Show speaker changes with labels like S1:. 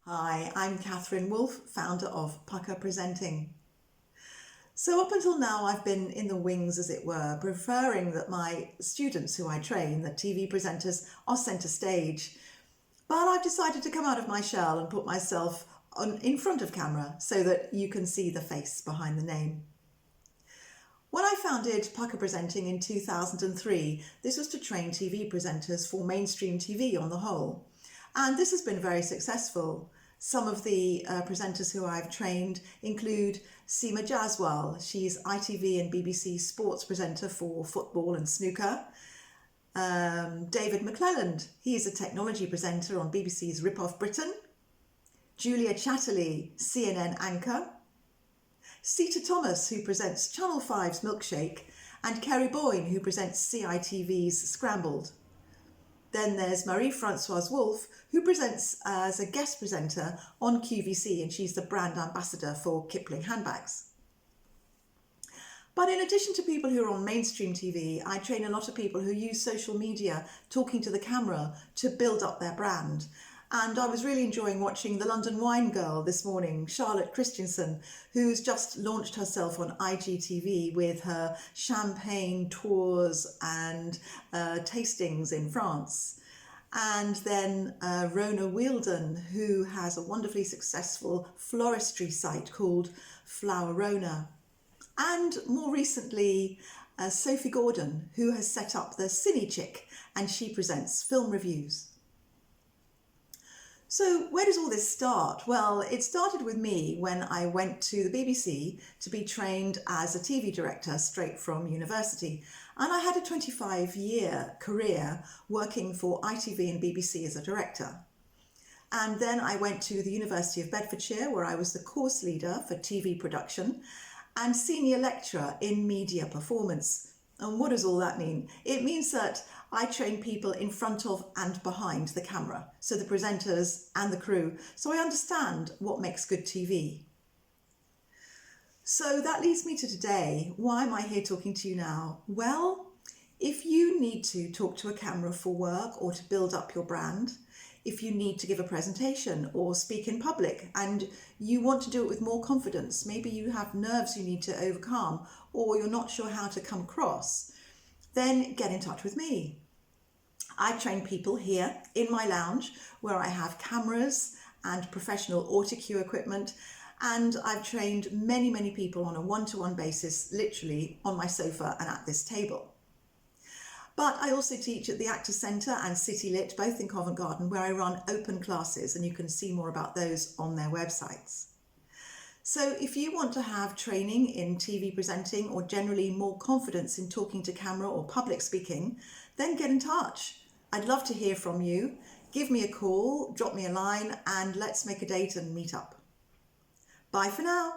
S1: Hi, I'm Kathryn Wolfe, founder of Pukka Presenting. So up until now, I've been in the wings, as it were, preferring that my students who I train, the TV presenters, are centre stage. But I've decided to come out of my shell and put myself in front of camera so that you can see the face behind the name. When I founded Pukka Presenting in 2003, this was to train TV presenters for mainstream TV on the whole. And this has been very successful. Some of the presenters who I've trained include Seema Jaswal. She's ITV and BBC sports presenter for football and snooker. David McClelland, he's a technology presenter on BBC's Rip Off Britain. Julia Chatterley, CNN anchor. Sita Thomas, who presents Channel 5's Milkshake, and Kerry Boyne, who presents CITV's Scrambled. Then there's Marie-Françoise Wolfe, who presents as a guest presenter on QVC, and she's the brand ambassador for Kipling handbags. But in addition to people who are on mainstream TV, I train a lot of people who use social media, talking to the camera, to build up their brand. And I was really enjoying watching the London wine girl this morning, Charlotte Christensen, who's just launched herself on IGTV with her champagne tours and tastings in France. And then Rona Wheeldon, who has a wonderfully successful floristry site called Flower Rona. And more recently, Sophie Gordon, who has set up the Cine Chick, and she presents film reviews. So where does all this start? Well, it started with me when I went to the BBC to be trained as a TV director straight from university. And I had a 25-year career working for ITV and BBC as a director. And then I went to the University of Bedfordshire, where I was the course leader for TV production and senior lecturer in media performance. And what does all that mean? It means that I train people in front of and behind the camera, so the presenters and the crew, so I understand what makes good TV. So that leads me to today. Why am I here talking to you now? Well, if you need to talk to a camera for work or to build up your brand, if you need to give a presentation or speak in public and you want to do it with more confidence, maybe you have nerves you need to overcome or you're not sure how to come across, then get in touch with me. I train people here in my lounge where I have cameras and professional auto cue equipment, and I've trained many people on a one-to-one basis, literally on my sofa and at this table. But I also teach at the Actors Centre and City Lit, both in Covent Garden, where I run open classes, and you can see more about those on their websites. So if you want to have training in TV presenting or generally more confidence in talking to camera or public speaking, then get in touch. I'd love to hear from you. Give me a call, drop me a line, and let's make a date and meet up. Bye for now.